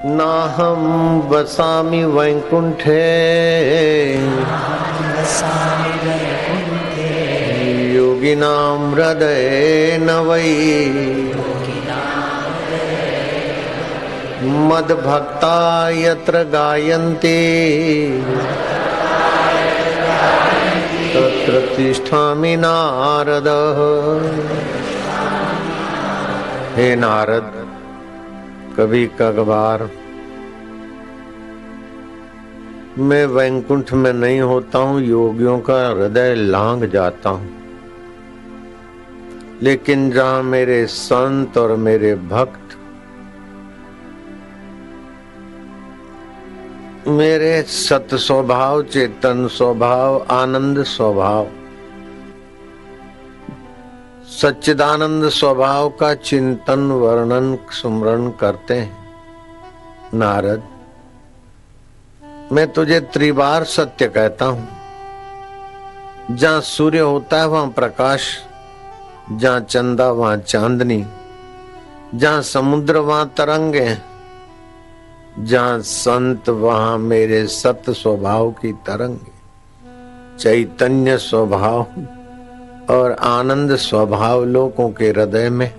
नाहं वसामि वैकुंठे योगिनां हृदयेन वै मद्भक्ता यत्र गायन्ति तत्र तिष्ठामि नारद। हे नारद, कभी कभार मैं वैकुंठ में नहीं होता हूँ, योगियों का हृदय लांघ जाता हूँ, लेकिन जहाँ मेरे संत और मेरे भक्त मेरे सत स्वभाव, चेतन स्वभाव, आनंद स्वभाव, सच्चिदानंद स्वभाव का चिंतन वर्णन सुमरण करते हैं, नारद मैं तुझे त्रिबार सत्य कहता हूं। जहां सूर्य होता है वहां प्रकाश, जहां चंदा वहां चांदनी, जहां समुद्र वहां तरंगे, जहां संत वहां मेरे सत स्वभाव की तरंगे, चैतन्य स्वभाव और आनंद स्वभाव लोगों के हृदय में,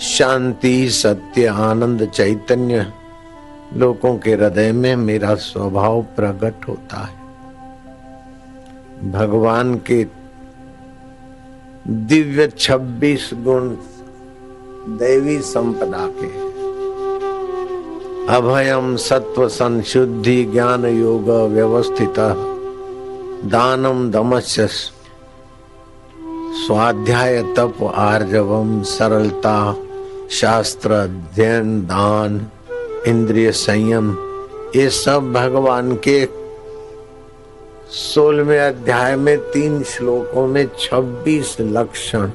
शांति सत्य आनंद चैतन्य लोगों के हृदय में मेरा स्वभाव प्रकट होता है। भगवान के दिव्य 26 गुण दैवी संपदा के, अभयम सत्व संशुद्धि ज्ञान योग व्यवस्थित, दानम दमस्य स्वाध्याय तप आर्जवम, सरलता शास्त्र अध्ययन दान इंद्रिय संयम, ये सब भगवान के 16वें अध्याय में 3 श्लोकों में 26 लक्षण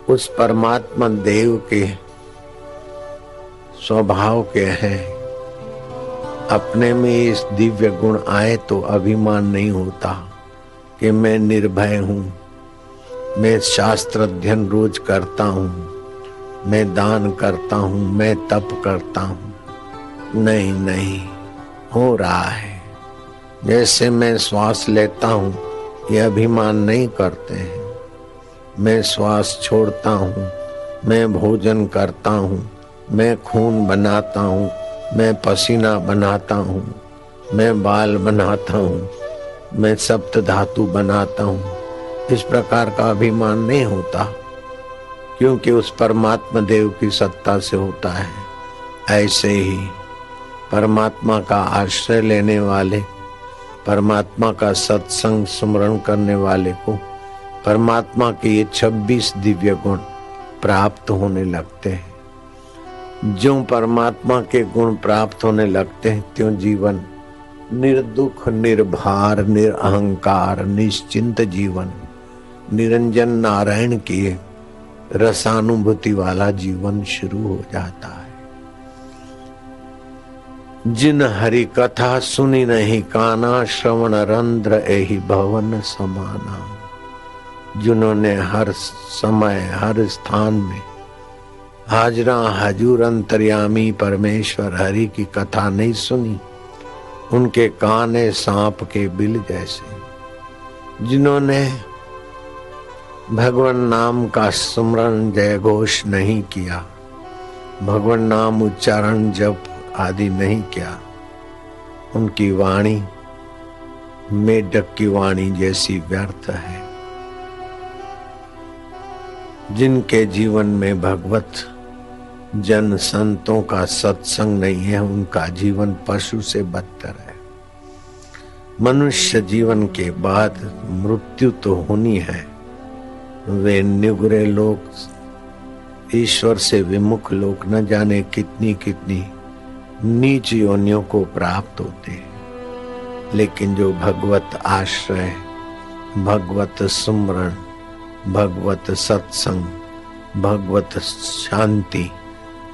उस परमात्मा देव के स्वभाव के हैं। अपने में इस दिव्य गुण आए तो अभिमान नहीं होता कि मैं निर्भय हूँ, मैं शास्त्र अध्ययन रोज करता हूँ, मैं दान करता हूँ, मैं तप करता हूँ। नहीं नहीं, हो रहा है। जैसे मैं श्वास लेता हूँ ये अभिमान नहीं करते हैं। मैं श्वास छोड़ता हूँ, मैं भोजन करता हूँ, मैं खून बनाता हूँ, मैं पसीना बनाता हूँ, मैं बाल बनाता हूँ, मैं सप्त धातु बनाता हूँ। इस प्रकार का अभिमान नहीं होता, क्योंकि उस परमात्मा देव की सत्ता से होता है। ऐसे ही परमात्मा का आश्रय लेने वाले, परमात्मा का सत्संग स्मरण करने वाले को परमात्मा के ये 26 दिव्य गुण प्राप्त होने लगते हैं। जो परमात्मा के गुण प्राप्त होने लगते हैं त्यों जीवन निर्दुख, निर्भार, निरअहंकार, निश्चिंत जीवन, निरंजन नारायण की रसानुभूति वाला जीवन शुरू हो जाता है। जिन हरि कथा सुनी नहीं काना, श्रवण रंध्र एहि भवन समाना। जिन्होंने हर समय हर स्थान में हाजरा हजूर अंतर्यामी परमेश्वर हरि की कथा नहीं सुनी, उनके कान है सांप के बिल जैसे। जिन्होंने भगवान नाम का स्मरण जय घोष नहीं किया, भगवान नाम उच्चारण जप आदि नहीं किया, उनकी वाणी मेढक की वाणी जैसी व्यर्थ है। जिनके जीवन में भगवत जन संतों का सत्संग नहीं है, उनका जीवन पशु से बदतर है। मनुष्य जीवन के बाद मृत्यु तो होनी है। वे निगुरे लोग, ईश्वर से विमुख लोग न जाने कितनी कितनी नीच योनियों को प्राप्त होते हैं। लेकिन जो भगवत आश्रय, भगवत सुमरण, भगवत सत्संग, भगवत शांति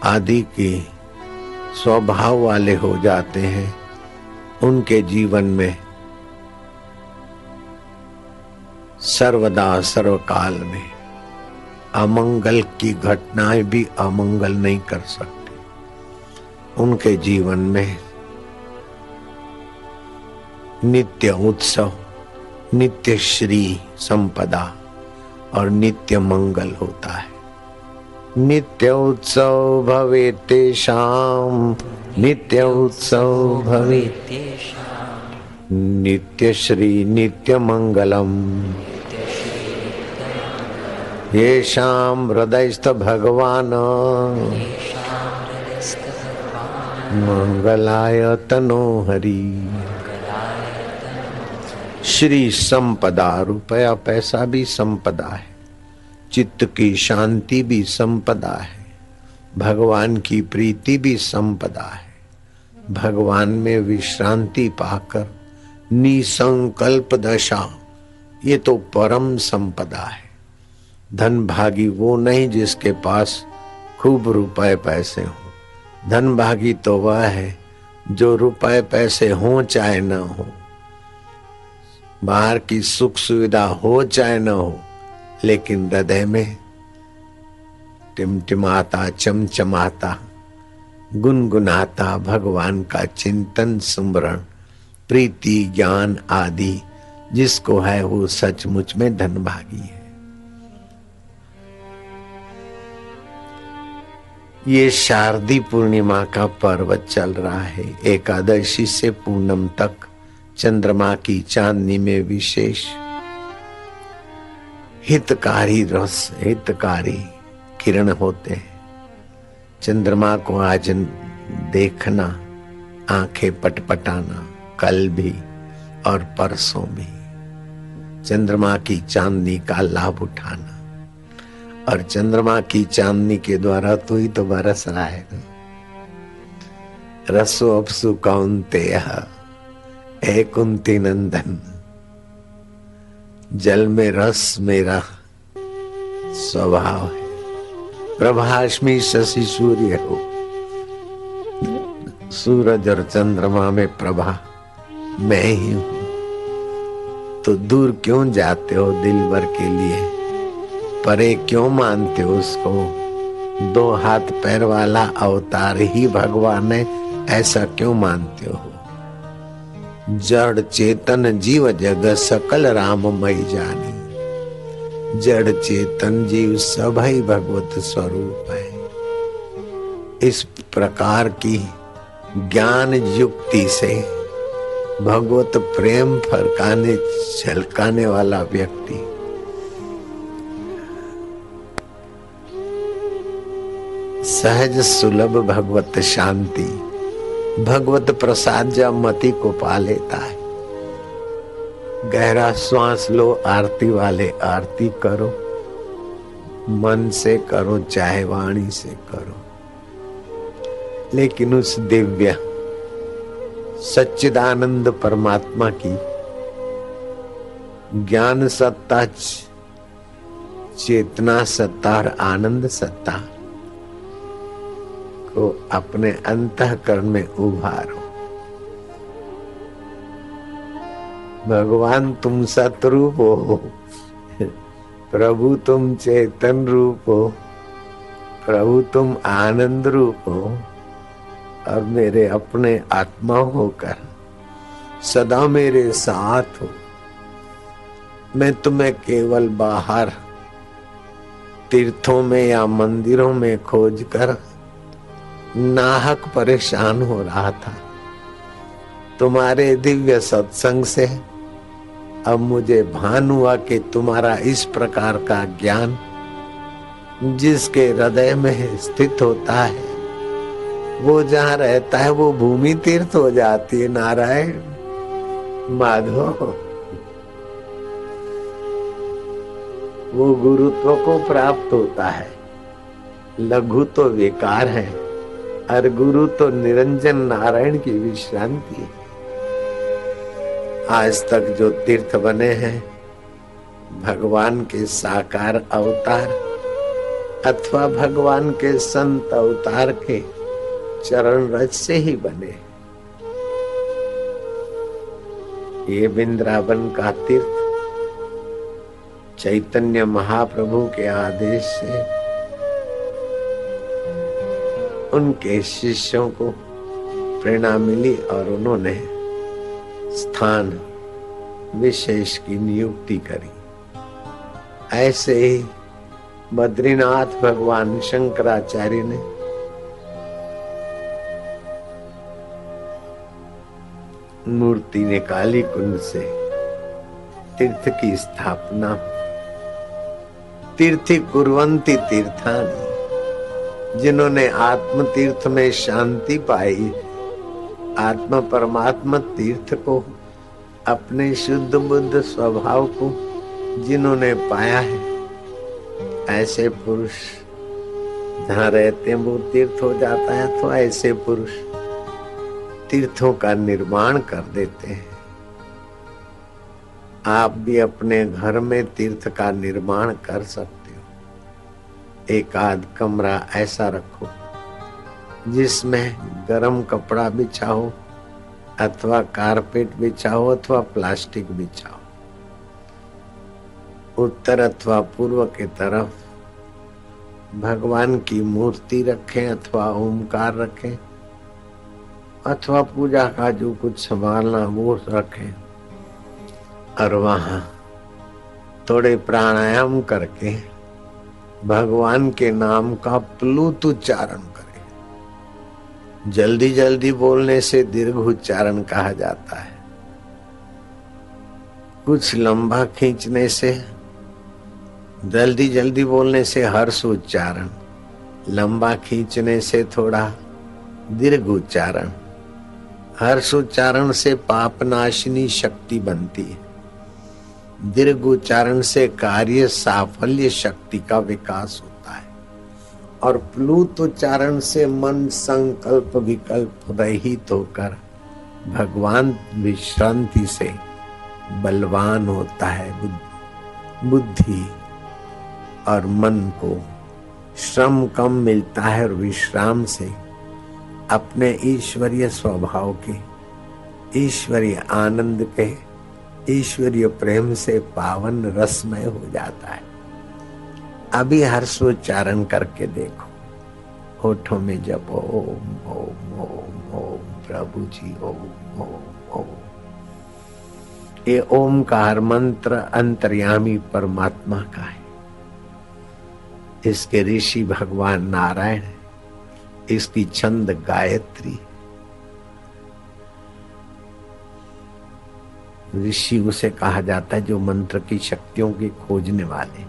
आदि के स्वभाव वाले हो जाते हैं, उनके जीवन में सर्वदा सर्वकाल में अमंगल की घटनाएं भी अमंगल नहीं कर सकती। उनके जीवन में नित्य उत्सव, नित्य श्री संपदा और नित्य मंगल होता है। नित्य उत्सव भवे तेषाम, नित्य उत्सव भवे नित्य श्री नित्य मंगलम, येषां हृदयस्थ भगवान मंगलाय तनो हरि। श्री संपदा, रुपया पैसा भी संपदा है, चित्त की शांति भी संपदा है, भगवान की प्रीति भी संपदा है। भगवान में विश्रांति पाकर निसंकल्प दशा, ये तो परम संपदा है। धन भागी वो नहीं जिसके पास खूब रुपए पैसे हो, धन भागी तो वह है जो रुपए पैसे हो चाहे न हो, बाहर की सुख सुविधा हो चाहे न हो, लेकिन हृदय में टिमटिमाता, चमचमाता, गुनगुनाता भगवान का चिंतन, सुमरण, प्रीति, ज्ञान आदि जिसको है वो सचमुच में धनभागी है। ये शारदी पूर्णिमा का पर्व चल रहा है। एकादशी से पूनम तक चंद्रमा की चांदनी में विशेष हितकारी रस, हितकारी किरण होते हैं। चंद्रमा को आज देखना, आंखें पटपटाना, कल भी और परसों भी चंद्रमा की चांदनी का लाभ उठाना। और चंद्रमा की चांदनी के द्वारा तू ही तो बरस रहा है। रसो अपसु कौन्तेय, हे कुंती नंदन, जल में रस मेरा स्वभाव है। प्रभाष्मी शशि सूर्य हो, सूरज और चंद्रमा में प्रभा मैं ही हूं। तो दूर क्यों जाते हो दिलबर के लिए, परे क्यों मानते हो उसको। दो हाथ पैर वाला अवतार ही भगवान है, ऐसा क्यों मानते हो। जड़ चेतन जीव जग सकल राममय जानी, जड़ चेतन जीव सभी भगवत स्वरूप है। इस प्रकार की ज्ञान युक्ति से भगवत प्रेम फरकाने झलकाने वाला व्यक्ति सहज सुलभ भगवत शांति, भगवत प्रसाद जब मति को पा लेता है। गहरा श्वास लो, आरती वाले आरती करो, मन से करो चाहे वाणी से करो, लेकिन उस दिव्य सच्चिदानंद परमात्मा की ज्ञान सत्ता, चेतना सत्ता और आनंद सत्ता को अपने अंतःकरण में उभारो। भगवान तुम सतरूप हो, प्रभु तुम चेतन रूप हो, प्रभु तुम आनंद रूप हो, और मेरे अपने आत्मा होकर सदा मेरे साथ हो। मैं तुम्हें केवल बाहर तीर्थों में या मंदिरों में खोजकर नाहक परेशान हो रहा था। तुम्हारे दिव्य सत्संग से अब मुझे भान हुआ कि तुम्हारा इस प्रकार का ज्ञान जिसके हृदय में स्थित होता है, वो जहाँ रहता है वो भूमि तीर्थ हो जाती है। नारायण माधव, वो गुरुत्व को प्राप्त होता है। लघु तो विकार है और गुरु तो निरंजन नारायण की विश्रांति है। आज तक जो तीर्थ बने हैं भगवान के साकार अवतार अथवा भगवान के संत अवतार के चरण रज से ही बने। ये वृंदावन का तीर्थ चैतन्य महाप्रभु के आदेश से उनके शिष्यों को प्रेरणा मिली और उन्होंने स्थान विशेष की नियुक्ति करी। ऐसे ही बद्रीनाथ भगवान शंकराचार्य ने मूर्ति निकाली कुंड से, तीर्थ की स्थापना। तीर्थी कुर्वन्ति तीर्थानि, जिन्होंने आत्म तीर्थ में शांति पाई, आत्मा परमात्मा तीर्थ को, अपने शुद्ध बुद्ध स्वभाव को जिन्होंने पाया है, ऐसे पुरुष जहाँ रहते हैं वो तीर्थ हो जाता है। तो ऐसे पुरुष तीर्थों का निर्माण कर देते हैं। आप भी अपने घर में तीर्थ का निर्माण कर सकते हो। एक आध कमरा ऐसा रखो जिसमें गरम कपड़ा बिछाओ अथवा कारपेट बिछाओ अथवा प्लास्टिक बिछाओ। उत्तर अथवा पूर्व की तरफ भगवान की मूर्ति रखें अथवा ओमकार रखें अथवा पूजा का जो कुछ संभालना वो रखें और वहां थोड़े प्राणायाम करके भगवान के नाम का प्लुत उच्चारण करें। जल्दी जल्दी बोलने से दीर्घ उच्चारण कहा जाता है। कुछ लंबा खींचने से, जल्दी जल्दी बोलने से हर्ष उच्चारण, लंबा खींचने से थोड़ा दीर्घ उच्चारण। हर्ष उच्चारण से पाप नाशिनी शक्ति बनती है। दीर्घ उच्चारण से कार्य साफल्य शक्ति का विकास होता है और प्लुत उच्चारण से मन संकल्प विकल्प रहित होकर भगवान विश्रांति से बलवान होता है। बुद्धि और मन को श्रम कम मिलता है और विश्राम से अपने ईश्वरीय स्वभाव के, ईश्वरीय आनंद के, ईश्वरीय प्रेम से पावन रसमय हो जाता है। अभी हर्षोच्चारण करके देखो, होठों में जब ओम ओम ओम ओम प्रभु जी ओम ओम ओम। ये ओमकार मंत्र अंतर्यामी परमात्मा का है। इसके ऋषि भगवान नारायण, इसकी छंद गायत्री। ऋषि उसे कहा जाता है जो मंत्र की शक्तियों की खोजने वाले।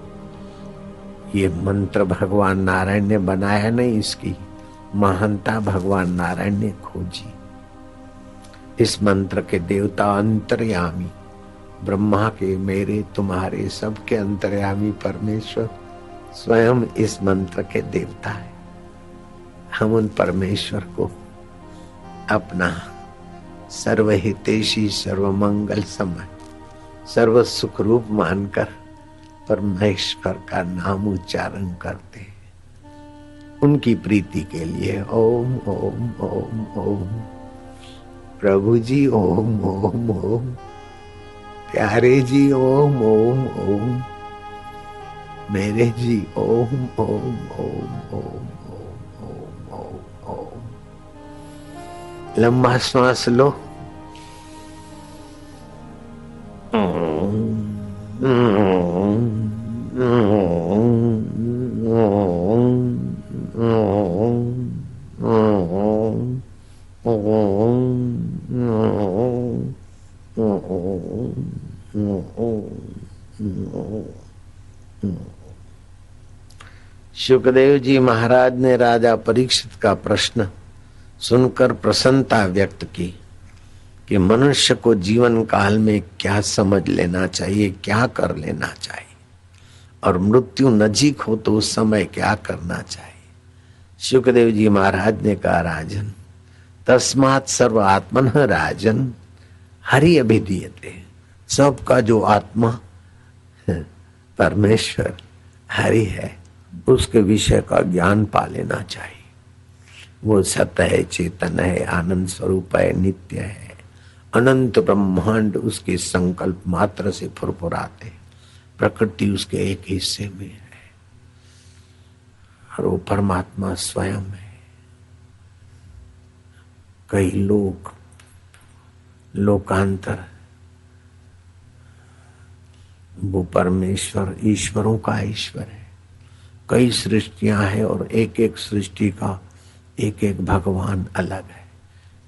ये मंत्र भगवान नारायण ने बनाया नहीं, इसकी महानता भगवान नारायण ने खोजी। इस मंत्र के देवता अंतर्यामी, ब्रह्मा के, मेरे, तुम्हारे, सबके अंतर्यामी परमेश्वर स्वयं इस मंत्र के देवता है। हम उन परमेश्वर को अपना सर्वहितैषी, सर्वमंगल समय, सर्व सुख रूप मानकर परमेश्वर का नाम उच्चारण करते हैं उनकी प्रीति के लिए। ओम ओम ओम ओम प्रभु जी ओम ओम ओम, प्यारे जी ओम ओम ओम, मेरे जी ओम ओम ओम ओम ओम ओम ओम। लंबा श्वास लो। शुकदेव जी महाराज ने राजा परीक्षित का प्रश्न सुनकर प्रसन्नता व्यक्त की कि मनुष्य को जीवन काल में क्या समझ लेना चाहिए, क्या कर लेना चाहिए, और मृत्यु नजीक हो तो उस समय क्या करना चाहिए। शुकदेव जी महाराज ने कहा, राजन तस्मात् सर्व आत्मनः राजन हरि अभिधीयते। सबका जो आत्मा परमेश्वर हरि है उसके विषय का ज्ञान पा लेना चाहिए। वो सत्य है, चेतन है, आनंद स्वरूप है, नित्य है, अनंत ब्रह्मांड उसके संकल्प मात्र से फुरफुराते, प्रकृति उसके एक हिस्से में है और वो परमात्मा स्वयं है। कई लोग, लोकांतर, वो परमेश्वर ईश्वरों का ईश्वर है। कई सृष्टियां हैं और एक एक सृष्टि का एक एक भगवान अलग है,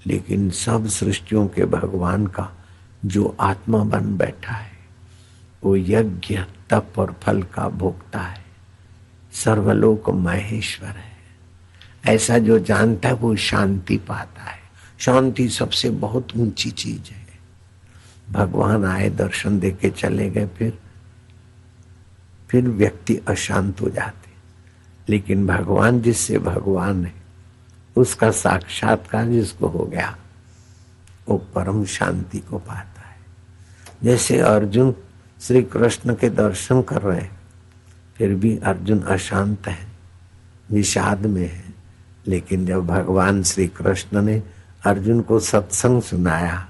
लेकिन सब सृष्टियों के भगवान का जो आत्मा बन बैठा है वो यज्ञ तप और फल का भोक्ता है, सर्वलोक महेश्वर है। ऐसा जो जानता है वो शांति पाता है। शांति सबसे बहुत ऊंची चीज है। भगवान आए, दर्शन देके चले गए, फिर व्यक्ति अशांत हो जाते, लेकिन भगवान जिससे भगवान है उसका साक्षात्कार जिसको हो गया वो परम शांति को पाता है। जैसे अर्जुन श्री कृष्ण के दर्शन कर रहे हैं, फिर भी अर्जुन अशांत है, विषाद में है, लेकिन जब भगवान श्री कृष्ण ने अर्जुन को सत्संग सुनाया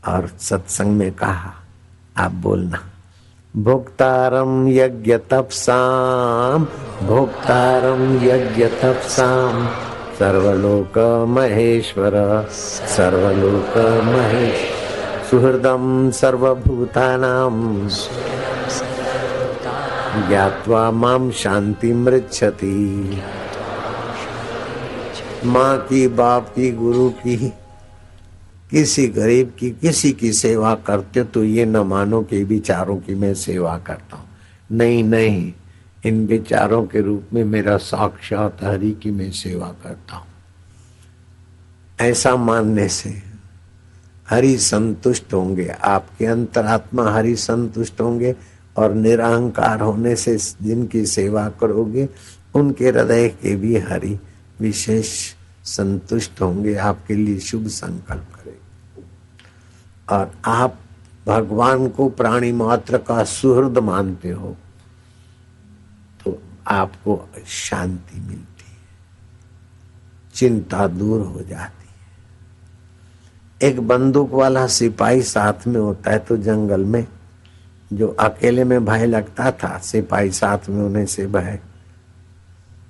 और सत्संग में कहा, आप बोलना, भोक्तारम यज्ञ तपसाम, भोक्तारम यज्ञ तपसाम, सर्वलोक महेश्वर, सर्वलोक महेश, सुहृदम सर्वभूतानां ज्ञात्वा माम शांति मृच्छति। माँ की, बाप की, गुरु की, किसी गरीब की, किसी की सेवा करते तो ये न मानो कि विचारों की मैं सेवा करता हूँ। नहीं नहीं, इन विचारों के रूप में मेरा साक्षात हरि की मैं सेवा करता हूँ। ऐसा मानने से हरि संतुष्ट होंगे, आपके अंतरात्मा हरि संतुष्ट होंगे, और निरहंकार होने से जिनकी सेवा करोगे उनके हृदय के भी हरि विशेष संतुष्ट होंगे, आपके लिए शुभ संकल्प करेंगे। और आप भगवान को प्राणी मात्र का सुहृद मानते हो तो आपको शांति मिलती है, चिंता दूर हो जाती है। एक बंदूक वाला सिपाही साथ में होता है तो जंगल में जो अकेले में भय लगता था, सिपाही साथ में होने से भय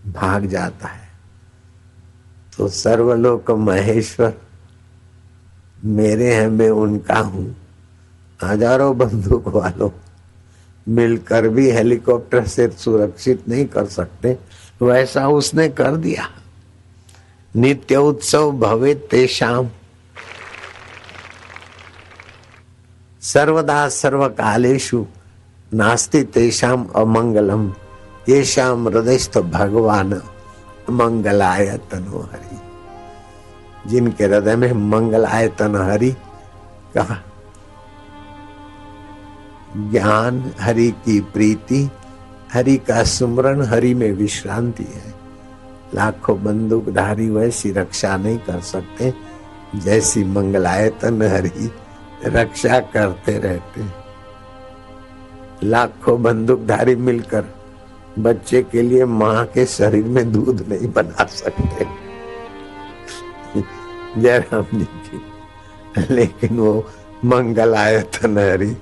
भाग जाता है। तो सर्वलोक महेश्वर मेरे हैं, मैं उनका हूं। हजारों बंदूक वालों मिलकर भी हेलीकॉप्टर से सुरक्षित नहीं कर सकते, वैसा उसने कर दिया। नित्य उत्सव भवे तेषाम, सर्वदा सर्वकालेषु नास्ति तेषाम अमंगलम, येषाम हृदयस्थ भगवान मंगलायतनो हरि। जिनके हृदय में मंगलायतन हरि का ज्ञान, हरि की प्रीति, हरि का सुमरन, हरि में विश्रांति है। लाखों बंदूकधारी वैसी रक्षा नहीं कर सकते जैसी मंगलायतन हरि रक्षा करते रहते। लाखों बंदूकधारी मिलकर बच्चे के लिए माँ के शरीर में दूध नहीं बना सकते जयराम जी की, लेकिन वो मंगलायतन हरि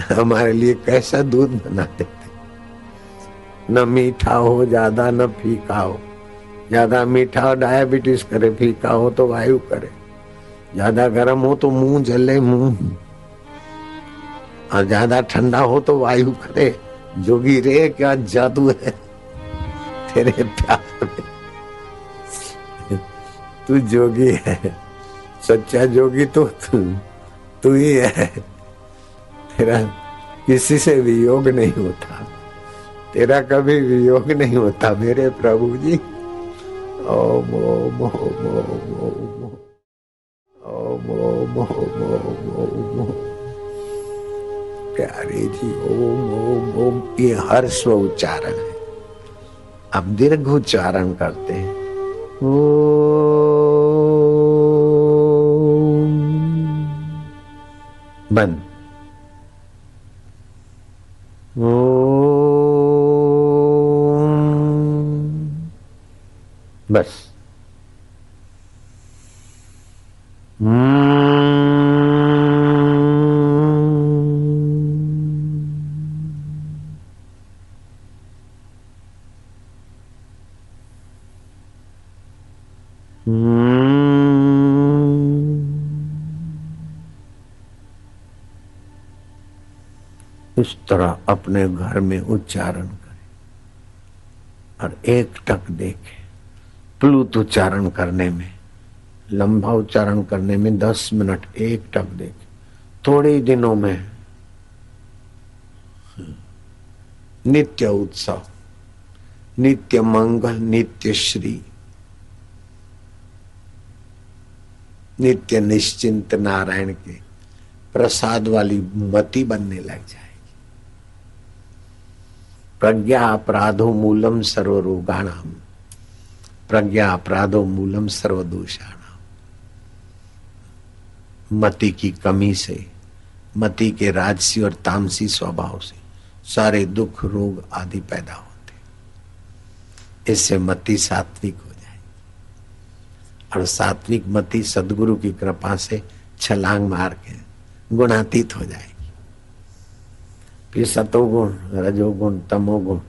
हमारे लिए कैसा दूध बना देते। न मीठा हो ज्यादा, न फीका हो ज्यादा। मीठा हो डायबिटीज करे, फीका हो तो वायु करे, ज्यादा गर्म हो तो मुंह जले मुंह, और ज्यादा ठंडा हो तो वायु करे। जोगी रे क्या जादू है तेरे प्यार में, तू जोगी है, सच्चा जोगी तो तू ही है। तेरा किसी से वियोग नहीं होता, तेरा कभी वियोग नहीं होता मेरे प्रभु जी। ओम ओम ओम ओम ओम ओम ओम ओम। प्यारे जी, ओम ओम ओम ये हर्ष उच्चारण है। अब दीर्घ उच्चारण करते हैं। बंद। बस। उस तरह अपने घर में उच्चारण करे और एक टक देखे। प्लुत उच्चारण करने में, लंबा उच्चारण करने में 10 मिनट एक टक देखे, थोड़े ही दिनों में नित्य उत्सव, नित्य मंगल, नित्य श्री, नित्य निश्चिंत नारायण के प्रसाद वाली मति बनने लग जाएगी। प्रज्ञा अपराधो मूलम सर्वरोगाणाम, प्रज्ञा अपराधो मूलम सर्वदोषाणाम। मति की कमी से, मति के राजसी और तामसी स्वभाव से सारे दुख रोग आदि पैदा होते। इससे मति सात्विक हो जाए और सात्विक मति सद्गुरु की कृपा से छलांग मार के गुणातीत हो जाएगी। फिर सतोगुण, रजोगुण, तमोगुण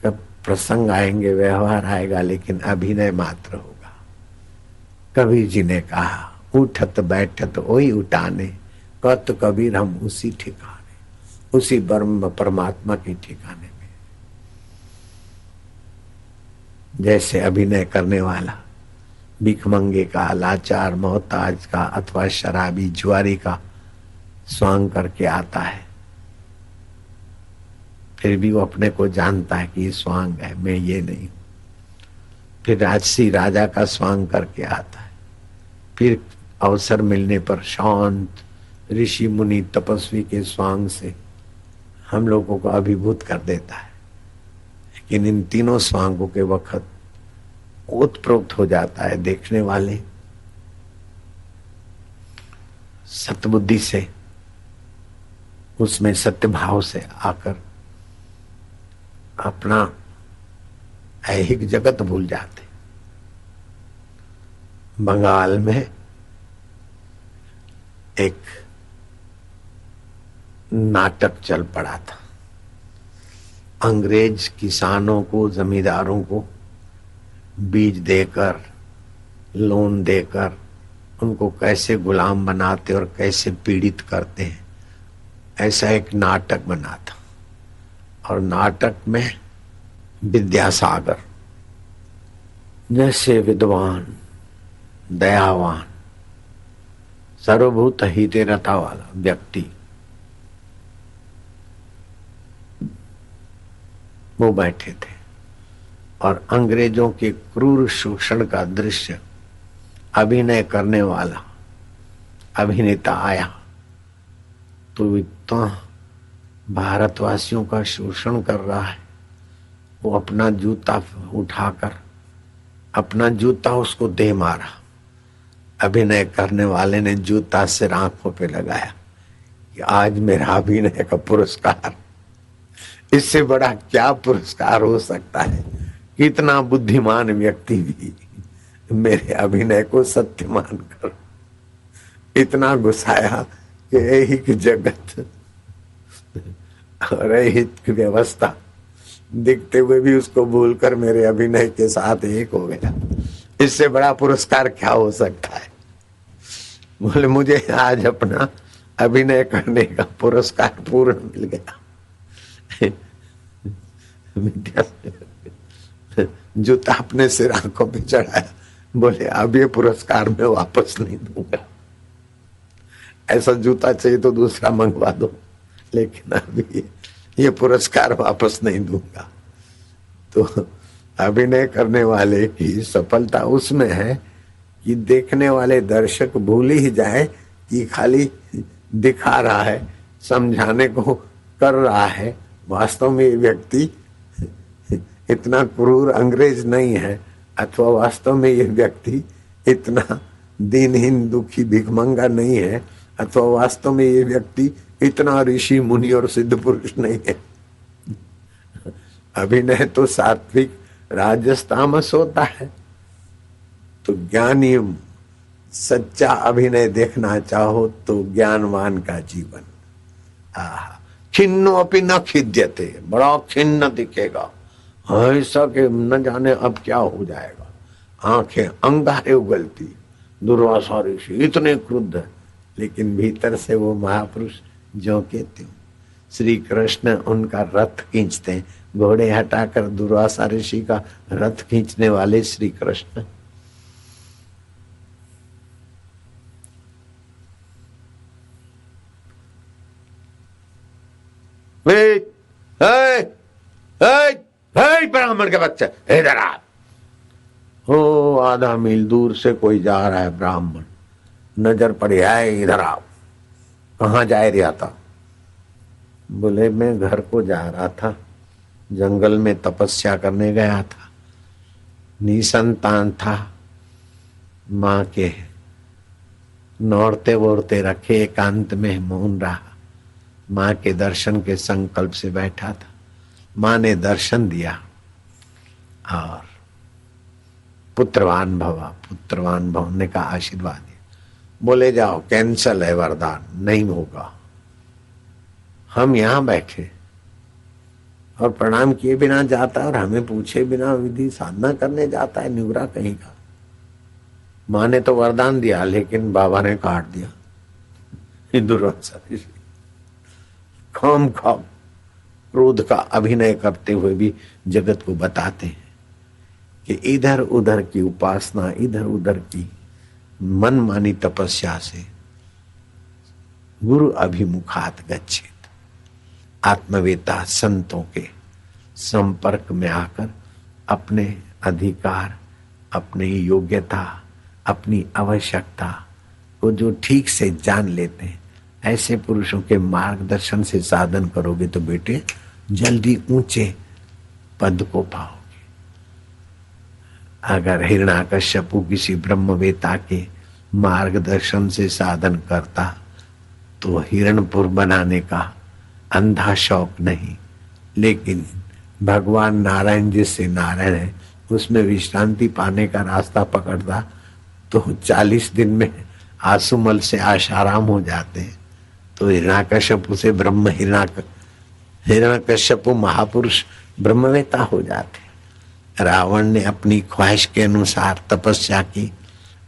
का प्रसंग आएंगे, व्यवहार आएगा, लेकिन अभिनय मात्र होगा। कबीर जी ने कहा, उठत बैठत वही उठाने, कत कबीर हम उसी ठिकाने, उसी ब्रह्म परमात्मा के ठिकाने में। जैसे अभिनय करने वाला भिखमंगे का, लाचार, मोहताज का अथवा शराबी, जुआरी का स्वांग करके आता है, फिर भी वो अपने को जानता है कि ये स्वांग है, मैं ये नहीं हूं। फिर राजसी राजा का स्वांग करके आता है, फिर अवसर मिलने पर शांत ऋषि मुनि तपस्वी के स्वांग से हम लोगों को अभिभूत कर देता है। लेकिन इन तीनों स्वांगों के वक्त ओतप्रोक्त हो जाता है देखने वाले सतबुद्धि से, उसमें सत्य भाव से आकर अपना ऐहिक जगत भूल जाते। बंगाल में एक नाटक चल पड़ा था। अंग्रेज किसानों को, जमींदारों को बीज देकर, लोन देकर उनको कैसे गुलाम बनाते और कैसे पीड़ित करते हैं, ऐसा एक नाटक बना था। और नाटक में विद्यासागर जैसे विद्वान, दयावान, सर्वभूत हिते रता वाला व्यक्ति वो बैठे थे और अंग्रेजों के क्रूर शोषण का दृश्य अभिनय करने वाला अभिनेता आया तो इतना भारतवासियों का शोषण कर रहा है। वो अपना जूता उठाकर, अपना जूता उसको दे मारा। अभिनय करने वाले ने जूता सिर आंखों पे लगाया कि आज मेरा अभिनय का पुरस्कार, इससे बड़ा क्या पुरस्कार हो सकता है। कितना बुद्धिमान व्यक्ति भी मेरे अभिनय को सत्य मानकर इतना गुस्साया कि ऐहिक जगत और ऐहिक व्यवस्था दिखते हुए भी उसको भूलकर मेरे अभिनय के साथ एक हो गया। इससे बड़ा पुरस्कार क्या हो सकता है। बोले मुझे आज अपना अभिनय करने का पुरस्कार पूर्ण मिल गया। जूता अपने सिर आंखों पे चढ़ाया, बोले अब ये पुरस्कार मैं वापस नहीं दूंगा। ऐसा जूता चाहिए तो दूसरा मंगवा दो, लेकिन अभी ये पुरस्कार वापस नहीं दूंगा। तो अभिनय करने वाले की सफलता उसमें है कि देखने वाले दर्शक भूल ही जाए कि खाली दिखा रहा है, समझाने को कर रहा है। वास्तव में ये व्यक्ति इतना क्रूर अंग्रेज नहीं है, अथवा वास्तव में ये व्यक्ति इतना दीनहीन दुखी भिखमंगा नहीं है, अथवा वास्तव में ये व्यक्ति इतना ऋषि मुनि और सिद्ध पुरुष नहीं है। अभिनय तो सात्विक राजस तामस होता है। तो ज्ञानी सच्चा अभिनय देखना चाहो तो ज्ञानवान का जीवन खिन्नो अपि न खिद्यते, बड़ा खिन्न दिखेगा, ऐसा कि न जाने अब क्या हो जाएगा। आंखें अंगारे उगलती, दुर्वासा ऋषि इतने क्रुद्ध है, लेकिन भीतर से वो महापुरुष जो के त्यों। श्री कृष्ण उनका रथ खींचते हैं, घोड़े हटाकर दुर्वासा ऋषि का रथ खींचने वाले श्री कृष्ण। ब्राह्मण के बच्चे इधर आ। हो आधा मील दूर से कोई जा रहा है ब्राह्मण, नजर पड़ी है, इधर आओ। कहाँ जा रहा था? बोले मैं घर को जा रहा था, जंगल में तपस्या करने गया था, निसंतान था, माँ के नौरते वोरते रखे, एकांत में मौन रहा, माँ के दर्शन के संकल्प से बैठा था। माँ ने दर्शन दिया और पुत्रवान भवा, पुत्रवान भवने का आशीर्वाद दिया। बोले जाओ, कैंसल है वरदान, नहीं होगा। हम यहाँ बैठे और प्रणाम किए बिना जाता है और हमें पूछे बिना विधि साधना करने जाता है, न्यूरा कहीं का। माँ ने तो वरदान दिया लेकिन बाबा ने काट दिया। खाम खाम क्रोध का अभिनय करते हुए भी जगत को बताते हैं कि इधर उधर की उपासना, इधर उधर की मनमानी तपस्या से गुरु अभिमुखात गच्छेत। आत्मवेता संतों के संपर्क में आकर अपने अधिकार, अपनी योग्यता, अपनी आवश्यकता को जो ठीक से जान लेते हैं, ऐसे पुरुषों के मार्गदर्शन से साधन करोगे तो बेटे जल्दी ऊंचे पद को पाओगे। अगर हिरण्याकश्यपु किसी ब्रह्मवेता के मार्गदर्शन से साधन करता तो हिरणपुर बनाने का अंधा शौक नहीं, लेकिन भगवान नारायण जिससे नारायण है उसमें विश्रांति पाने का रास्ता पकड़ता तो 40 दिन में आसुमल से आशाराम हो जाते हैं। तो हिरण्याकश्यपु से हिरण्याकश्यपु महापुरुष ब्रह्मवेता हो जाते। रावण ने अपनी ख्वाहिश के अनुसार तपस्या की,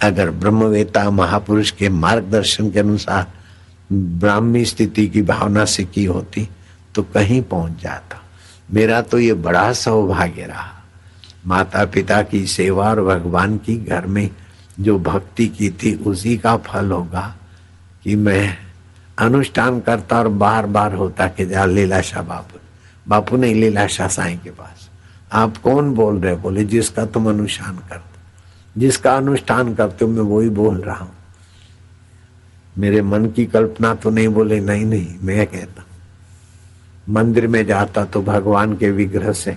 अगर ब्रह्मवेता महापुरुष के मार्गदर्शन के अनुसार ब्राह्मी स्थिति की भावना से की होती तो कहीं पहुंच जाता। मेरा तो ये बड़ा सौभाग्य रहा, माता पिता की सेवा और भगवान की घर में जो भक्ति की थी उसी का फल होगा कि मैं अनुष्ठान करता और बार बार होता कि जा लीलाशाह बापू नहीं, लीलाशाह साईं के पास। आप कौन बोल रहे? बोले जिसका तुम अनुष्ठान करते, जिसका अनुष्ठान करते हो मैं वही बोल रहा हूं। मेरे मन की कल्पना तो नहीं। बोले नहीं नहीं, मैं कहता मंदिर में जाता तो भगवान के विग्रह से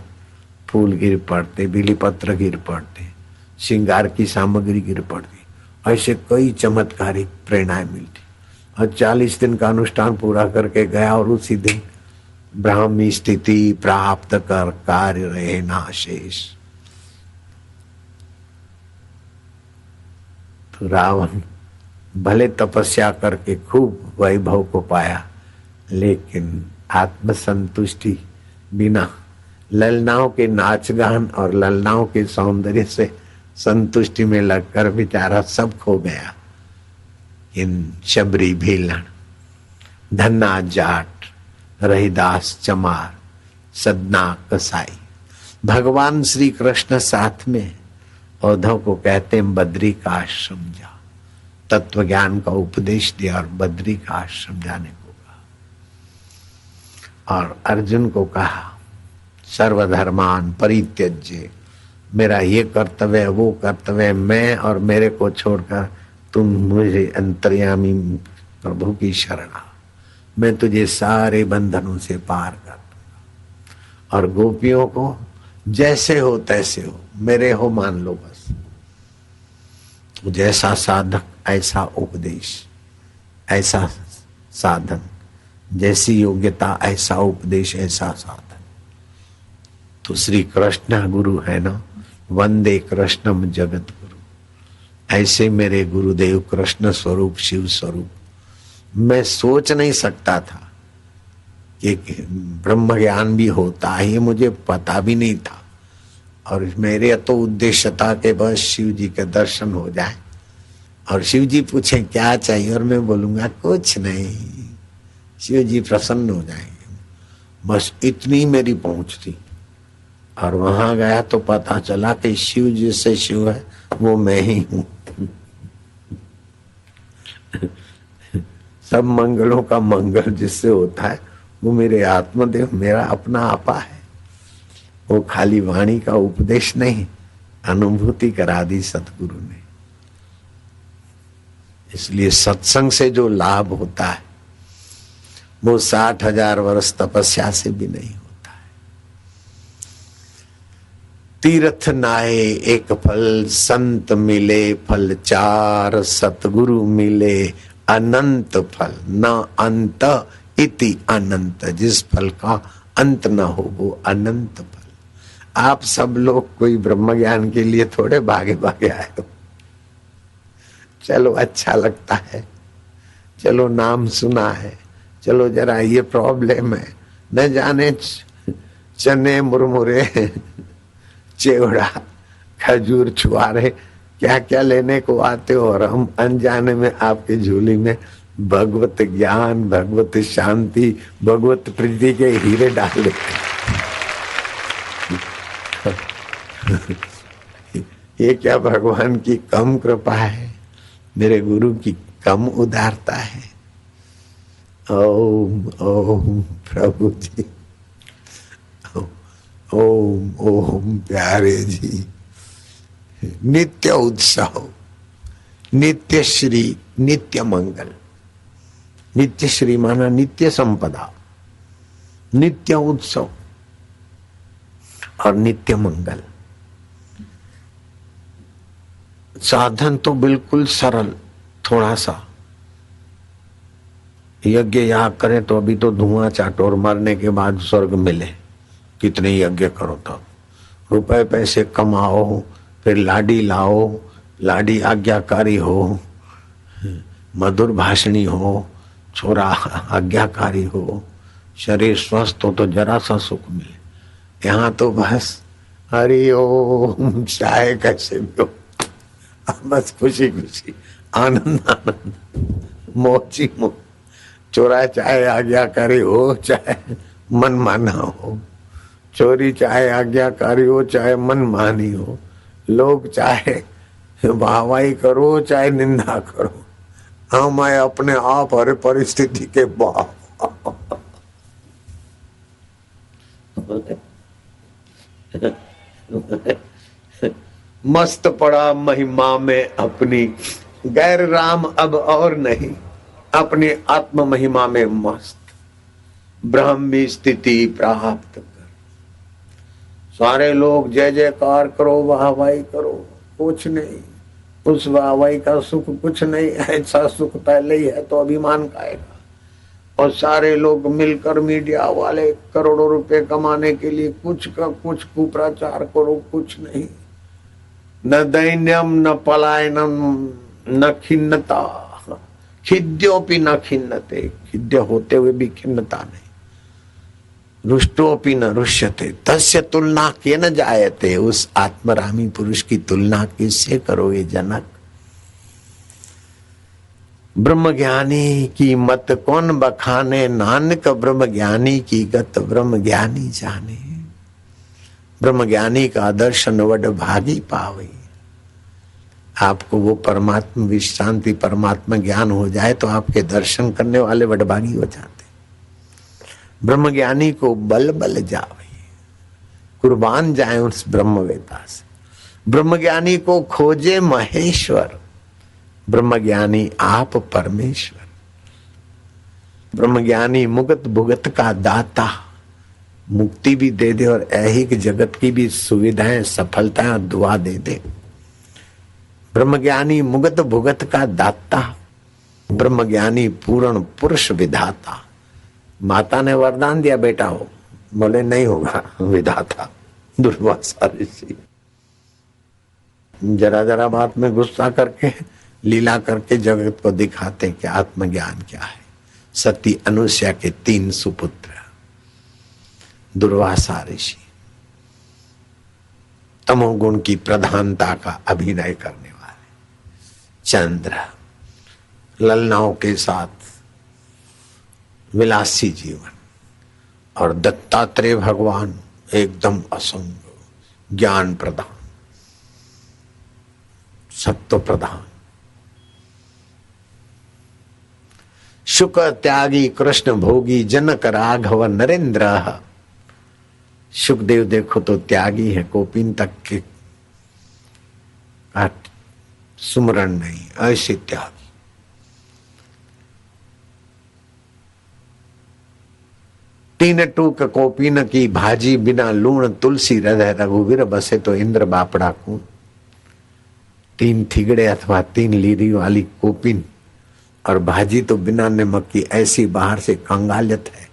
फूल गिर पड़ते, बिलीपत्र गिर पड़ते, श्रृंगार की सामग्री गिर पड़ती, ऐसे कई चमत्कारिक प्रेरणाएं मिलती। और 40 दिन का अनुष्ठान पूरा करके गया और उसी दिन ब्राह्मी स्थिति प्राप्त कर कार्य रहे ना शेष। तो रावण भले तपस्या करके खूब वैभव को पाया, लेकिन आत्मसंतुष्टि बिना ललनाओं के नाच गान और ललनाओं के सौंदर्य से संतुष्टि में लगकर बेचारा सब खो गया। इन शबरी भीलन, धन्ना जाट, रहीदास चमार, सदना कसाई। भगवान श्री कृष्ण साथ में उद्धव को कहते हैं बद्री का आश्रम जा। तत्व ज्ञान का उपदेश दिया और बद्री का आश्रम जाने को कहा। और अर्जुन को कहा सर्वधर्मान परित्यज्य, मेरा ये कर्तव्य है, वो कर्तव्य है, मैं और मेरे को छोड़कर तुम मुझे अंतर्यामी प्रभु की शरण आ, मैं तुझे सारे बंधनों से पार कर दूंगा। और गोपियों को जैसे हो तैसे हो, मेरे हो मान लो बस। तो जैसा साधक ऐसा उपदेश, ऐसा साधन, जैसी योग्यता ऐसा उपदेश, ऐसा साधन। तो श्री कृष्ण गुरु है ना, वंदे कृष्णम जगत गुरु। ऐसे मेरे गुरुदेव कृष्ण स्वरूप, शिव स्वरूप, मैं सोच नहीं सकता था कि ब्रह्म ज्ञान भी होता है, ये मुझे पता भी नहीं था। और मेरे तो उद्देश्य था कि बस शिव जी के दर्शन हो जाए और शिव जी पूछे क्या चाहिए और मैं बोलूंगा कुछ नहीं, शिव जी प्रसन्न हो जाएंगे। बस इतनी मेरी पहुंच थी। और वहां गया तो पता चला कि शिव जिससे शिव है वो मैं ही हूं। सब मंगलों का मंगल जिससे होता है वो मेरे आत्मदेव, मेरा अपना आपा है। वो खाली वाणी का उपदेश नहीं, अनुभूति करा दी सतगुरु ने। इसलिए सत्संग से जो लाभ होता है वो 60,000 वर्ष तपस्या से भी नहीं होता है। तीर्थ नाए एक फल, संत मिले फल चार, सतगुरु मिले अनंत फल, न अंत इति अनंत। जिस फल का अंत न हो वो अनंत फल। आप सब लोग कोई ब्रह्म ज्ञान के लिए थोड़े भागे भागे आए हो। चलो अच्छा लगता है, चलो नाम सुना है, चलो जरा ये प्रॉब्लम है, न जाने चने मुरमुरे चेवड़ा खजूर छुआरे क्या क्या लेने को आते हो, और हम अनजाने में आपकी झोली में भगवत ज्ञान, भगवत शांति, भगवत प्रीति के हीरे डाल देते। ये क्या भगवान की कम कृपा है, मेरे गुरु की कम उदारता है। ओम ओम प्रभु जी, ओम ओम प्यारे जी। नित्य उत्सव, नित्य श्री, नित्य मंगल। नित्य श्री माना नित्य संपदा, नित्य उत्सव और नित्य मंगल। साधन तो बिल्कुल सरल, थोड़ा सा यज्ञ याग करे तो अभी तो धुआं चाटो और मरने के बाद स्वर्ग मिले। कितने यज्ञ करो तब, रुपए पैसे कमाओ, फिर लाडी लाओ, लाडी आज्ञाकारी हो, मधुर भाषणी हो, छोरा आज्ञाकारी हो, शरीर स्वस्थ हो तो जरा सा सुख मिले। यहाँ तो बस हरि ओम, चाहे कैसे भी हो, बस खुशी खुशी, आनंद आनंद, मोची मोह। चोरा चाहे आज्ञाकारी हो, चाहे मनमाना हो, चोरी चाहे आज्ञाकारी हो, चाहे मनमानी हो, लोग चाहे वाहवाही करो चाहे निंदा करो, हाँ मैं अपने आप हर परिस्थिति के बाप। मस्त पड़ा महिमा में अपनी, गैर राम अब और नहीं, अपनी आत्म महिमा में मस्त, ब्रह्मी स्थिति प्राप्त कर। सारे लोग जय जयकार करो, वाहवाही करो, कुछ नहीं, उस वाहवाही का सुख कुछ नहीं। ऐसा सुख पहले ही है तो अभिमान खाएगा। और सारे लोग मिलकर मीडिया वाले करोड़ों रुपए कमाने के लिए कुछ का कुछ कुप्रचार करो, कुछ नहीं। न दैन्यम न पलायनम न खिन्नता, खिद्योपि न खिन्नते, खिद्य होते हुए भी खिन्नता नहीं। रुष्टोपि न रुष्यते, तस्य तुलना के न जायते। उस आत्मरामी पुरुष की तुलना किससे करोगे जनक? ब्रह्मज्ञानी की मत कौन बखाने, नानक ब्रह्मज्ञानी की गत ब्रह्मज्ञानी जाने। ब्रह्मज्ञानी का दर्शन वड भागी पावे। आपको वो परमात्मा विश्रांति, परमात्मा ज्ञान हो जाए तो आपके दर्शन करने वाले वडभागी हो जाते। ब्रह्मज्ञानी को बल बल जावे, कुर्बान जाए उस ब्रह्मवेता से। ब्रह्मज्ञानी को खोजे महेश्वर, ब्रह्मज्ञानी आप परमेश्वर। ब्रह्मज्ञानी मुगत भुगत का दाता, मुक्ति भी दे दे और ऐहिक जगत की भी सुविधाएं, सफलताएं और दुआ दे दे। ब्रह्मज्ञानी मुगत भुगत का दाता, ब्रह्मज्ञानी पूर्ण पुरुष विधाता। माता ने वरदान दिया बेटा हो, बोले नहीं होगा, विधाता दुर्वासा ऋषि। जरा जरा बात में गुस्सा करके, लीला करके जगत को दिखाते कि आत्मज्ञान क्या है। सती अनुसया के 3 सुपुत्र, दुर्वासा ऋषि, तमोगुण की प्रधानता का अभिनय करने वाले, चंद्र, ललनाओं के साथ विलासी जीवन, और दत्तात्रेय भगवान एकदम असंग, ज्ञान प्रदान, सत्व प्रधान। शुक त्यागी कृष्ण भोगी जनक राघव नरेंद्र। सुखदेव देखो तो त्यागी है, कोपिन तक के सुमरण नहीं, ऐसे त्यागी। तीन टूक कोपिन की भाजी बिना लूण तुलसी हृदय रघुवीर बसे तो इंद्र बापड़ा को। तीन थिगड़े अथवा तीन लीरी वाली कोपिन और भाजी तो बिना नमक की, ऐसी बाहर से कंगालियत है,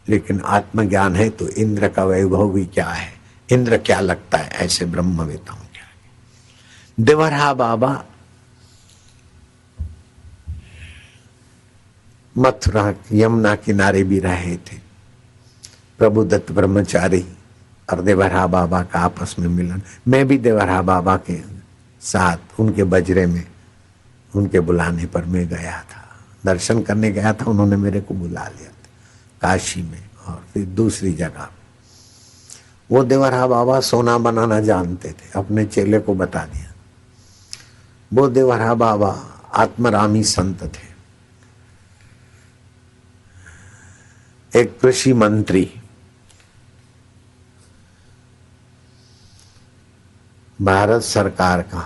लेकिन आत्मज्ञान है तो इंद्र का वैभव भी क्या है, इंद्र क्या लगता है, ऐसे ब्रह्मवेताओं क्या है। देवरहा बाबा मथुरा यमुना किनारे भी रहे थे। प्रभुदत्त ब्रह्मचारी और देवरहा बाबा का आपस में मिलन। मैं भी देवरहा बाबा के साथ उनके बजरे में, उनके बुलाने पर मैं गया था, दर्शन करने गया था। उन्होंने मेरे को बुला लिया था काशी में और फिर दूसरी जगह। वो देवरहा बाबा सोना बनाना जानते थे, अपने चेले को बता दिया। वो देवरहा बाबा आत्मरामी संत थे। एक कृषि मंत्री भारत सरकार का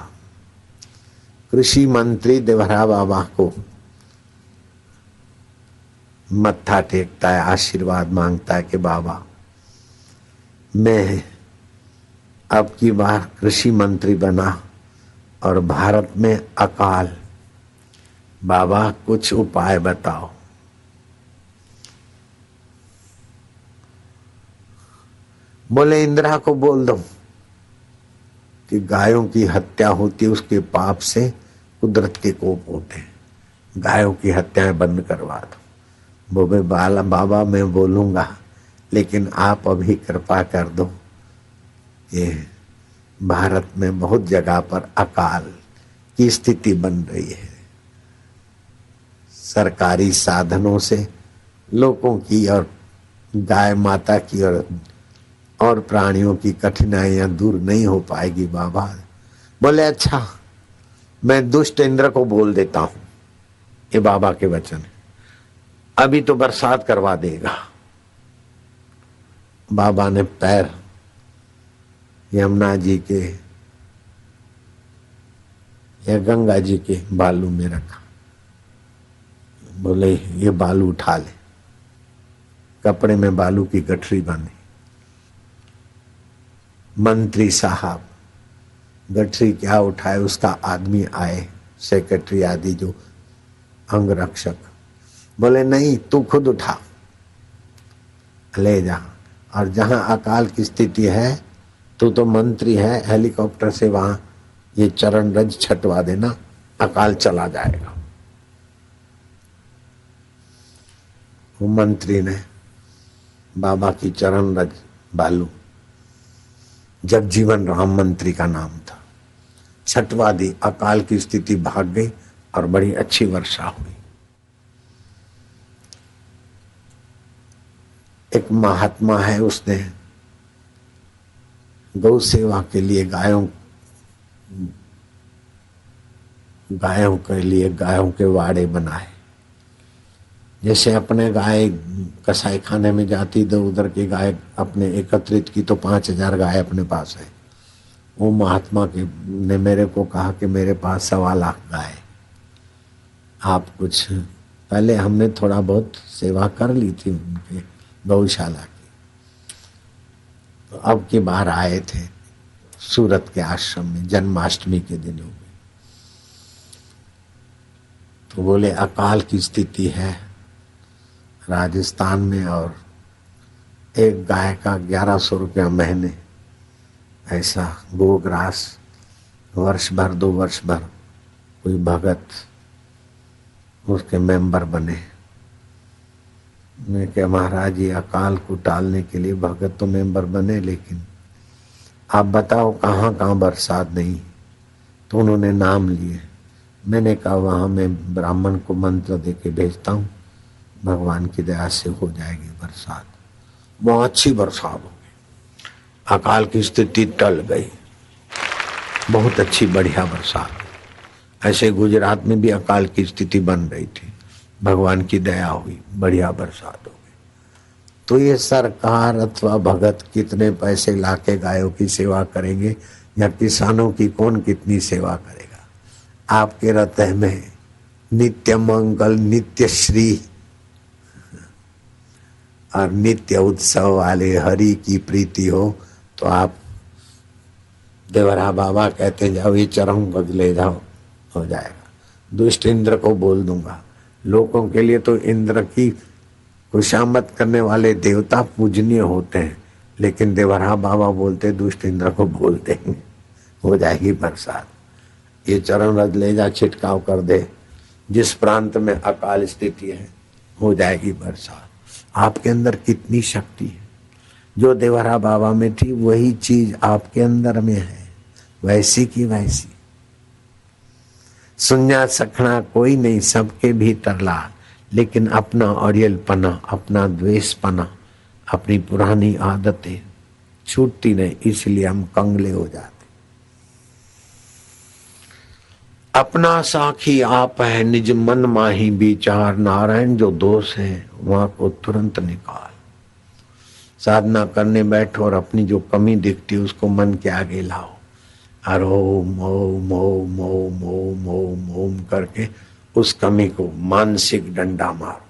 कृषि मंत्री देवरहा बाबा को मत्था टेकता है, आशीर्वाद मांगता है कि बाबा मैं अब की बार कृषि मंत्री बना और भारत में अकाल, बाबा कुछ उपाय बताओ। बोले इंदिरा को बोल दो कि गायों की हत्या होती है, उसके पाप से कुदरत के कोप होते हैं, गायों की हत्याएं बंद करवा दो। बोले बाबा मैं बोलूंगा, लेकिन आप अभी कृपा कर दो। ये भारत में बहुत जगह पर अकाल की स्थिति बन रही है, सरकारी साधनों से लोगों की और गाय माता की और प्राणियों की कठिनाइयां दूर नहीं हो पाएगी बाबा। बोले अच्छा मैं दुष्ट इंद्र को बोल देता हूं, ये बाबा के वचन है, अभी तो बरसात करवा देगा। बाबा ने पैर यमुना जी के या गंगा जी के बालू में रखा। बोले ये बालू उठा ले, कपड़े में बालू की गठरी बांधी। मंत्री साहब गठरी क्या उठाए, उसका आदमी आए, सेक्रेटरी आदि जो अंगरक्षक, बोले नहीं तू खुद उठा ले जा, और जहां अकाल की स्थिति है तू तो मंत्री है, हेलीकॉप्टर से वहां ये चरण रज छटवा देना, अकाल चला जाएगा। वो मंत्री ने बाबा की चरण रज बालू, जगजीवन राम मंत्री का नाम था, छटवा दी, अकाल की स्थिति भाग गई और बड़ी अच्छी वर्षा हुई। एक महात्मा है, उसने गौ सेवा के लिए गायों के लिए गायों के वाड़े बनाए। जैसे अपने गाय कसाई खाने में जाती तो उधर की गाय अपने एकत्रित की तो 5000 गाय अपने पास है। वो महात्मा के ने मेरे को कहा कि मेरे पास 1.25 लाख गाय, आप कुछ, पहले हमने थोड़ा बहुत सेवा कर ली थी उनके गौशाला की, तो अब की बार आए थे सूरत के आश्रम में जन्माष्टमी के दिनों में। तो बोले अकाल की स्थिति है राजस्थान में और एक गाय का 1100 रुपया महीने, ऐसा गोग्रास, वर्ष भर 2 वर्ष भर कोई भगत उसके मेंबर बने। मैं क्या महाराज ये अकाल को टालने के लिए भगत तो मेंबर बने, लेकिन आप बताओ कहाँ कहाँ बरसात नहीं। तो उन्होंने नाम लिए। मैंने कहा वहाँ मैं ब्राह्मण को मंत्र दे के भेजता हूँ, भगवान की दया से हो जाएगी बरसात। बहुत अच्छी बरसात हो गई, अकाल की स्थिति टल गई, बहुत अच्छी बढ़िया बरसात। ऐसे गुजरात में भी अकाल की स्थिति बन रही थी, भगवान की दया हुई, बढ़िया बरसात हो गई। तो ये सरकार अथवा भगत कितने पैसे लाके गायों की सेवा करेंगे या किसानों की कौन कितनी सेवा करेगा। आपके हृदय में नित्य मंगल, नित्य श्री और नित्य उत्सव वाले हरि की प्रीति हो तो आप देवरा बाबा कहते जाओ ये चरम गज ले जाओ, हो जाएगा। दुष्ट इंद्र को बोल दूंगा। लोगों के लिए तो इंद्र की खुशामद करने वाले देवता पूजनीय होते हैं, लेकिन देवरा बाबा बोलते दुष्ट इंद्र को बोल देंगे, हो जाएगी बरसात। ये चरण रज ले जा, छिटकाव कर दे, जिस प्रांत में अकाल स्थिति है हो जाएगी बरसात। आपके अंदर कितनी शक्ति है, जो देवरा बाबा में थी वही चीज आपके अंदर में है, वैसी की वैसी। सुन्या सखना कोई नहीं, सबके भीतर लाल, लेकिन अपना अड़ियलपना, अपना द्वेषपना, अपनी पुरानी आदतें छूटती नहीं, इसलिए हम कंगले हो जाते। अपना साखी आप है, निज मन माही विचार, नारायण जो दोष है वहां को तुरंत निकाल। साधना करने बैठो और अपनी जो कमी दिखती है उसको मन के आगे लाओ और ओम ओम ओम ओम ओम ओम ओम करके उस कमी को मानसिक डंडा मारो।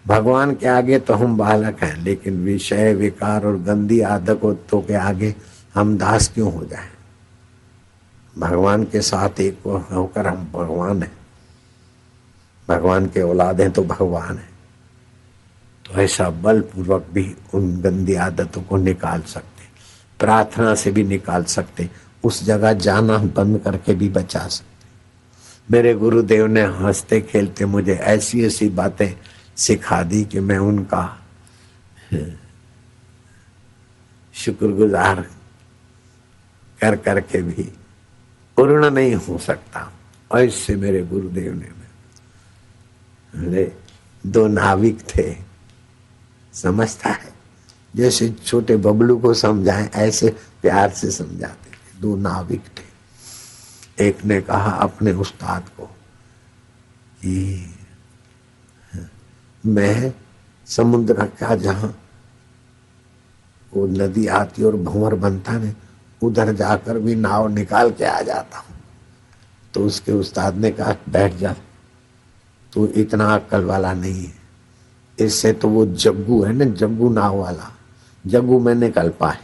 भगवान के आगे तो हम बालक हैं, लेकिन विषय विकार और गंदी आदतों के आगे हम दास क्यों हो जाएं? भगवान के साथ एक होकर हम भगवान हैं, भगवान के औलाद हैं तो भगवान है। तो ऐसा बलपूर्वक भी उन गंदी आदतों को निकाल सकते, प्रार्थना से भी निकाल सकते, उस जगह जाना बंद करके भी बचा सकते। मेरे गुरुदेव ने हंसते खेलते मुझे ऐसी ऐसी बातें सिखा दी कि मैं उनका शुक्रगुजार कर करके भी पूर्ण नहीं हो सकता। ऐसे मेरे गुरुदेव ने, मेरे दो नाविक थे, समझता है जैसे छोटे बबलू को समझाएं ऐसे प्यार से समझाते थे। दो नाविक थे, एक ने कहा अपने उस्ताद को कि मैं समुद्र का जहां वो नदी आती और भंवर बनता है उधर जाकर भी नाव निकाल के आ जाता हूं। तो उसके उस्ताद ने कहा बैठ जा, तू इतना अक्ल वाला नहीं है, इससे तो वो जग्गू है ना, जग्गू नाव वाला, जग्गू में निकल पाए।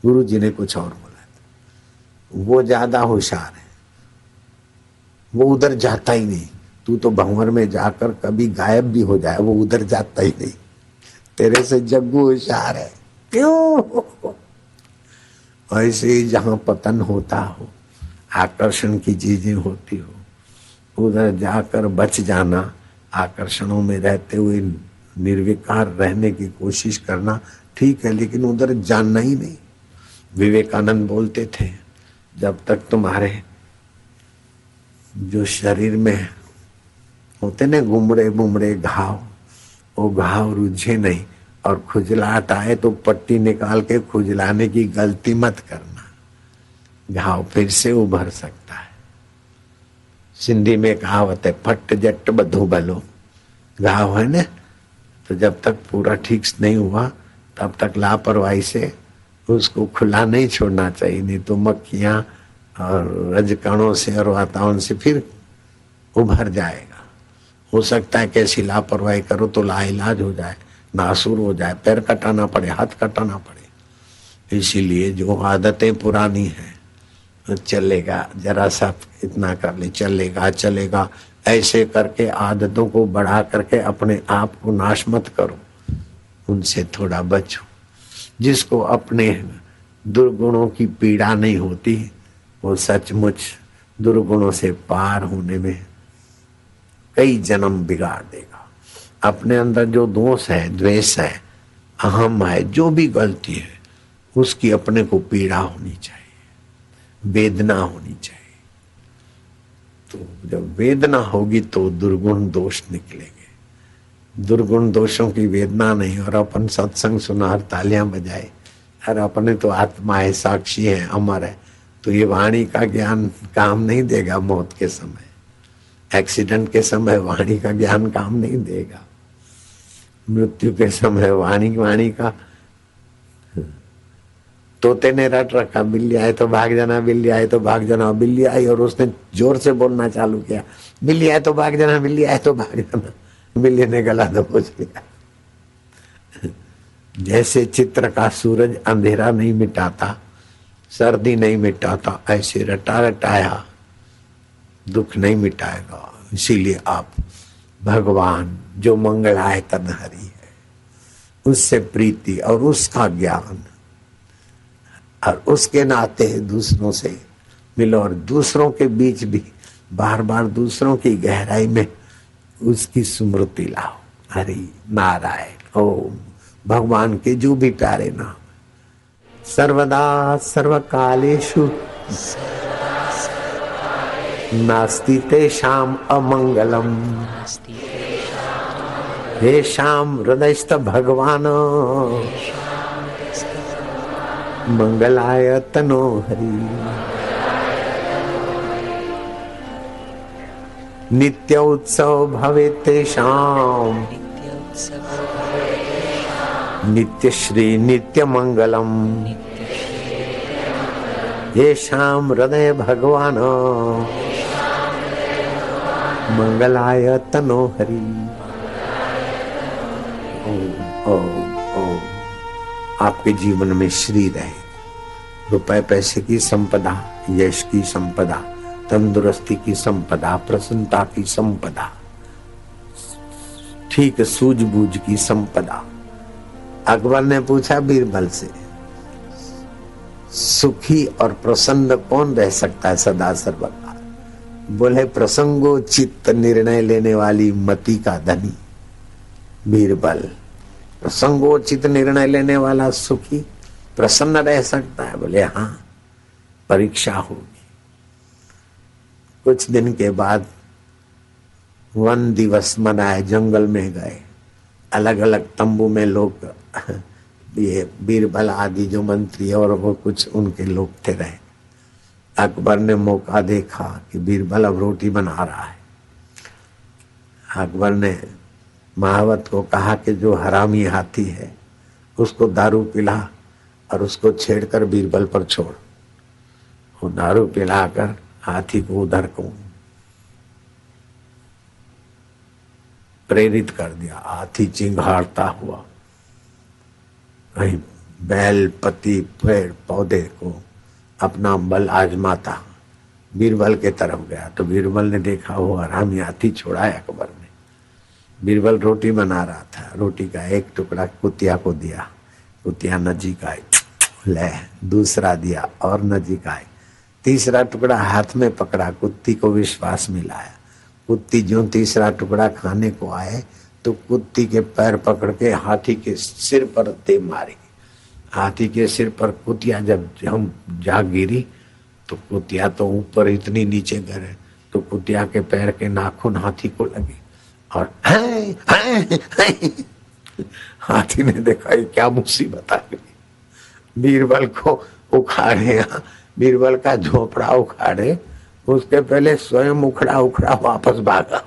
गुरु जी ने कुछ और बोला, वो ज्यादा होशियार है, वो उधर जाता ही नहीं, तू तो भंवर में जाकर कभी गायब भी हो जाए, वो उधर जाता ही नहीं, तेरे से जग्गू होशियार है। क्यों? ऐसे ही जहां पतन होता हो, आकर्षण की चीजें होती हो, उधर जाकर बच जाना, आकर्षणों में रहते हुए निर्विकार रहने की कोशिश करना ठीक है, लेकिन उधर जानना ही नहीं। विवेकानंद बोलते थे जब तक तुम्हारे जो शरीर में होते ना गुमड़े बुमड़े घाव, वो घाव रुझे नहीं और खुजलाहट आए तो पट्टी निकाल के खुजलाने की गलती मत करना, घाव फिर से उभर सकता है। सिंधी में कहावत है फट जट बधो भलो, घाव है ना, तो जब तक पूरा ठीक नहीं हुआ तब तक लापरवाही से उसको खुला नहीं छोड़ना चाहिए, नहीं तो मक्खियां और रजकणों से और वातावरण से फिर उभर जाएगा। हो सकता है कैसी लापरवाही करो तो लाइलाज हो जाए, नासूर हो जाए, पैर कटाना पड़े, हाथ कटाना पड़े। इसीलिए जो आदतें पुरानी हैं चलेगा, जरा सा इतना कर ले, चलेगा चलेगा, ऐसे करके आदतों को बढ़ा करके अपने आप को नाश मत करो, उनसे थोड़ा बचो। जिसको अपने दुर्गुणों की पीड़ा नहीं होती वो सचमुच दुर्गुणों से पार होने में कई जन्म बिगाड़ देगा। अपने अंदर जो दोष है, द्वेष है, अहम है, जो भी गलती है उसकी अपने को पीड़ा होनी चाहिए, वेदना होनी चाहिए। तो जब वेदना होगी तो दुर्गुण दोष निकलेंगे। दुर्गुण दोषों की वेदना नहीं, और अपन सत्संग सुना और तालियां बजाए, और अपने तो आत्मा है, साक्षी है, अमर है, तो ये वाणी का ज्ञान काम नहीं देगा। मौत के समय, एक्सीडेंट के समय वाणी का ज्ञान काम नहीं देगा। मृत्यु के समय वाणी का, तोते ने रट रखा, बिल्ली आए तो भाग जाना, बिल्ली आए तो भाग जाना। बिल्ली आई और उसने जोर से बोलना चालू किया, बिल्ली आए तो भाग जाना, बिल्ली आए तो भाग जाना। बिल्ली ने गला दबोच लिया। जैसे चित्र का सूरज अंधेरा नहीं मिटाता, सर्दी नहीं मिटाता, ऐसे रटा रटाया दुख नहीं मिटाएगा। इसीलिए आप भगवान जो मंगलाय तनहरी है, उससे प्रीति और उसका ज्ञान, और उसके नाते दूसरों से मिलो, और दूसरों के बीच भी बार बार दूसरों की गहराई में उसकी स्मृति लाओ। हरि नारायण ओम। भगवान के जो भी प्यारे नाम, सर्वदा सर्वकालेषु नास्ति तेषाम् अमंगलम, येषाम् हृदयस्थ भगवान मंगलाय तनो हरि। नित्य उत्सव भवे तेषाम्, नित्य श्री नित्य मंगलम, येषाम् हृदय भगवान मंगलाय तनो हरि। ओम ओम ओम। आपके जीवन में श्री रहे, रुपए पैसे की संपदा, यश की संपदा, तंदुरुस्ती की संपदा, प्रसन्नता की संपदा, ठीक सूझबूझ की संपदा। अकबर ने पूछा बीरबल से, सुखी और प्रसन्न कौन रह सकता है सदा सर्वकाल? बोले, प्रसंगोचित निर्णय लेने वाली मति का धनी बीरबल। प्रसंगोचित निर्णय लेने वाला सुखी प्रसन्न रह सकता है? बोले हाँ, परीक्षा होगी। कुछ दिन के बाद वन दिवस मनाए, जंगल में गए, अलग अलग तंबू में लोग, ये बीरबल आदि जो मंत्री और वो कुछ उनके लोग थे रहे। अकबर ने मौका देखा कि बीरबल अब रोटी बना रहा है। अकबर ने महावत को कहा कि जो हरामी हाथी है उसको दारू पिला और उसको छेड़कर बीरबल पर छोड़। वो दारू पिलाकर हाथी को उधर को प्रेरित कर दिया। हाथी चिंघाड़ता हुआ कहीं बैल पति पेड़ पौधे को अपना बल आजमाता बीरबल के तरफ गया। तो बीरबल ने देखा वो हरामी हाथी छोड़ा है अकबर ने। बीरबल रोटी बना रहा था, रोटी का एक टुकड़ा कुतिया को दिया, कुतिया नजीक आई, ले दूसरा दिया और नजीक आई, तीसरा टुकड़ा हाथ में पकड़ा, कुत्ती को विश्वास मिलाया। कुत्ती जो तीसरा टुकड़ा खाने को आए तो कुत्ती के पैर पकड़ के हाथी के सिर पर दे मारी। हाथी के सिर पर कुतिया जब हम जा गिरी तो कुतिया तो ऊपर इतनी नीचे गिरे तो कुतिया के पैर के नाखून हाथी को लगे और है। हाथी ने देखा ये क्या मुसीबत आ गई। बीरबल को उखाड़े, बीरबल का झोपड़ा उखाड़े, उसके पहले स्वयं उखड़ा उखड़ा वापस भागा।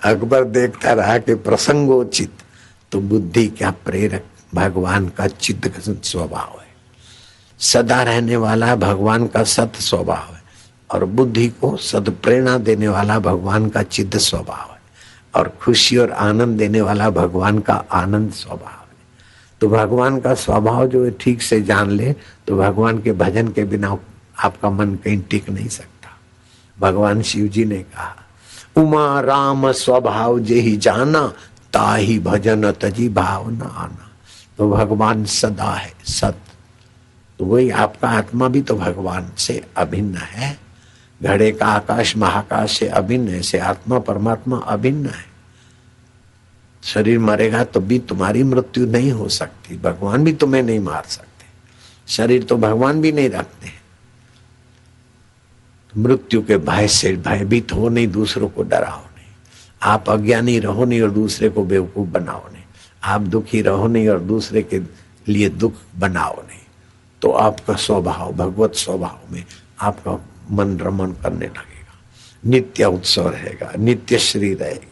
अकबर देखता रहा कि प्रसंगोचित तो बुद्धि क्या प्रेरक भगवान का चित्त स्वभाव है, सदा रहने वाला भगवान का सत स्वभाव है, और बुद्धि को सदप्रेरणा देने वाला भगवान का चित्त स्वभाव है, और खुशी और आनंद देने वाला भगवान का आनंद स्वभाव है। तो भगवान का स्वभाव जो ठीक से जान ले तो भगवान के भजन के बिना आपका मन कहीं टिक नहीं सकता। भगवान शिव जी ने कहा, उमा राम स्वभाव जेहि जाना, ताहि भजन तजी भाव न आना। तो भगवान सदा है, सत। तो वही आपका आत्मा भी तो भगवान से अभिन्न है। घड़े का आकाश महाकाश से अभिन्न है, से आत्मा परमात्मा अभिन्न है। शरीर मरेगा तो भी तुम्हारी मृत्यु नहीं हो सकती, भगवान भी तुम्हें नहीं मार सकते, शरीर तो भगवान भी नहीं रखते। मृत्यु के भय से भयभीत हो नहीं, दूसरों को डराओ नहीं। आप अज्ञानी रहो नहीं और दूसरे को बेवकूफ बनाओ नहीं, आप दुखी रहो नहीं और दूसरे के लिए दुख बनाओ नहीं, तो आपका स्वभाव भगवत स्वभाव में आपका मन रमन करने लगेगा, नित्य उत्सव रहेगा, नित्य श्री रहेगी,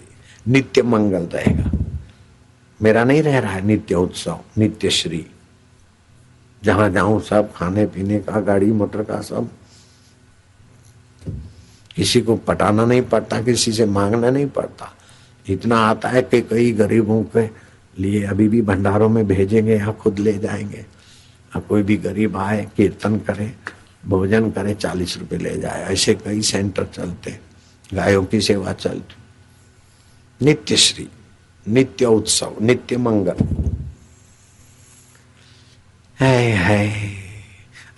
नित्य मंगल रहेगा। मेरा नहीं रह रहा है नित्य उत्सव नित्य श्री, जहां जाऊं सब खाने पीने का, गाड़ी मोटर का, सब किसी को पटाना नहीं पड़ता, किसी से मांगना नहीं पड़ता। इतना आता है कि कई गरीबों के लिए अभी भी भंडारों में भेजेंगे या खुद ले जाएंगे। अब कोई भी गरीब आए, कीर्तन करे, भोजन करे, 40 रुपए ले जाए। ऐसे कई सेंटर चलते, गायों की सेवा चलती। नित्य श्री, नित्य उत्सव, नित्य मंगल है।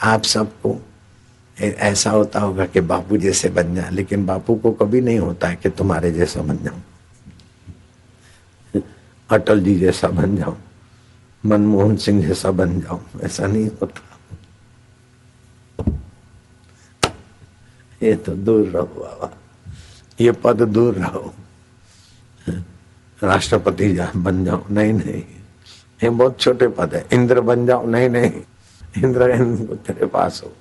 आप सबको ऐसा होता होगा कि बापू जैसे बन जाए, लेकिन बापू को कभी नहीं होता है कि तुम्हारे जैसा बन जाऊं, अटल जी जैसा बन जाऊं, मनमोहन सिंह जैसा बन जाऊं, ऐसा नहीं होता। ये तो दूर रहो बाबा, ये पद दूर रहो। राष्ट्रपति बन जाओ, नहीं नहीं, ये बहुत छोटे पद है। इंद्र बन जाओ, नहीं नहीं, इंद्र तेरे पास हो।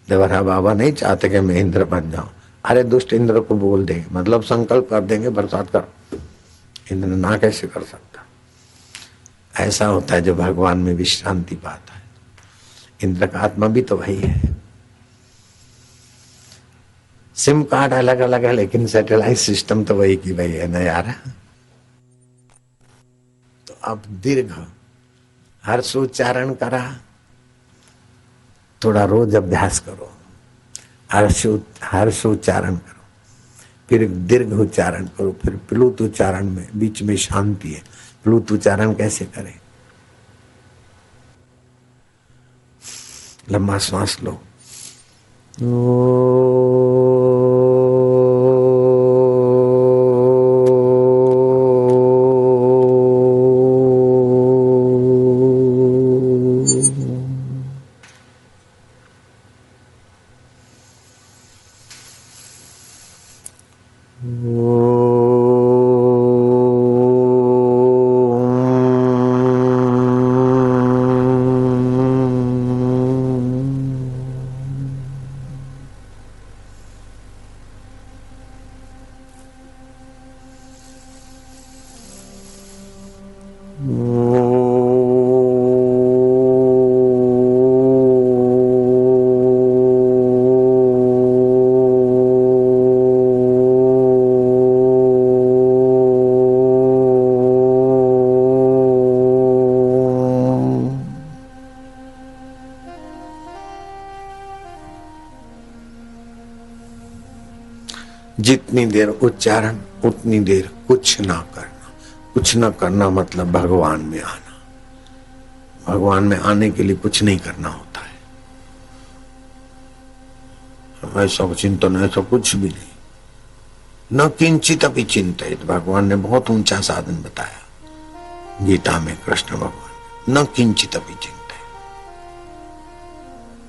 देवरा बाबा नहीं चाहते कि मैं इंद्र बन जाऊं। अरे दुष्ट इंद्र को बोल देंगे, मतलब संकल्प कर देंगे बरसात कर, इंद्र ना कैसे कर सकता। ऐसा होता है जो भगवान में विश्रांति पाता है। इंद्र का आत्मा भी तो वही है। सिम कार्ड अलग अलग है, लेकिन सैटेलाइट सिस्टम तो वही की वही है ना यार। तो अब दीर्घ हर्ष उच्चारण करा, थोड़ा रोज अभ्यास करो, हर्ष उच्चारण करो, फिर दीर्घ उच्चारण करो, फिर प्लुत उच्चारण में बीच में शांति है। प्लुत उच्चारण कैसे करें? लंबा श्वास लो, जितनी देर उच्चारण उतनी देर कुछ ना करना। कुछ ना करना मतलब भगवान में आना। भगवान में आने के लिए कुछ नहीं करना होता है। ऐसा चिंतन ऐसा कुछ भी नहीं। न किंचित अपि चिंतित, भगवान ने बहुत ऊंचा साधन बताया गीता में। कृष्ण भगवान न किंचित अपि चिंतित,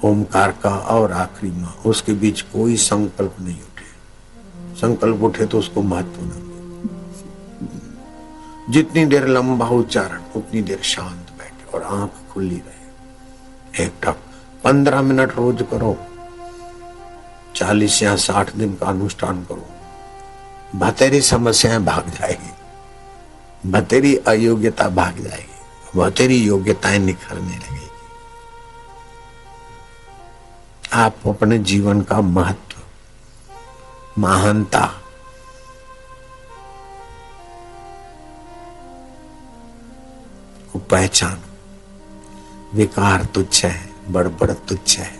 ओमकार का और आखिरी मां, उसके बीच कोई संकल्प नहीं उठे। संकल्प उठे तो उसको महत्व न दे। जितनी देर लंबा उच्चारण उतनी देर शांत बैठे और आंख खुली रहे। एक टक 15 मिनट रोज करो, 40 या 60 दिन का अनुष्ठान करो। बतेरी समस्याएं भाग जाएगी, बतेरी अयोग्यता भाग जाएगी, बतेरी योग्यताएं निखरने लगेगी। आप अपने जीवन का महत्व, महानता को पहचानो। विकार तुच्छ है, बड़बड़ तुच्छ है,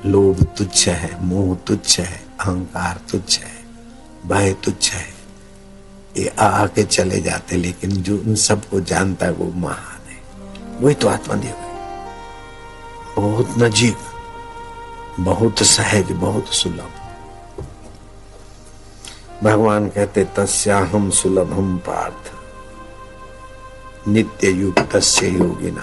लोभ तुच्छ है, मोह तुच्छ है, अहंकार तुच्छ है, भय तुच्छ है। ये आके चले जाते, लेकिन जो उन सबको जानता है वो महान है। वही तो आत्मदेव है। बहुत नजीक, बहुत सहज, बहुत सुलभ। भगवान कहते तस्याहम सुलभम पार्थ नित्य युक्तस्य योगिना।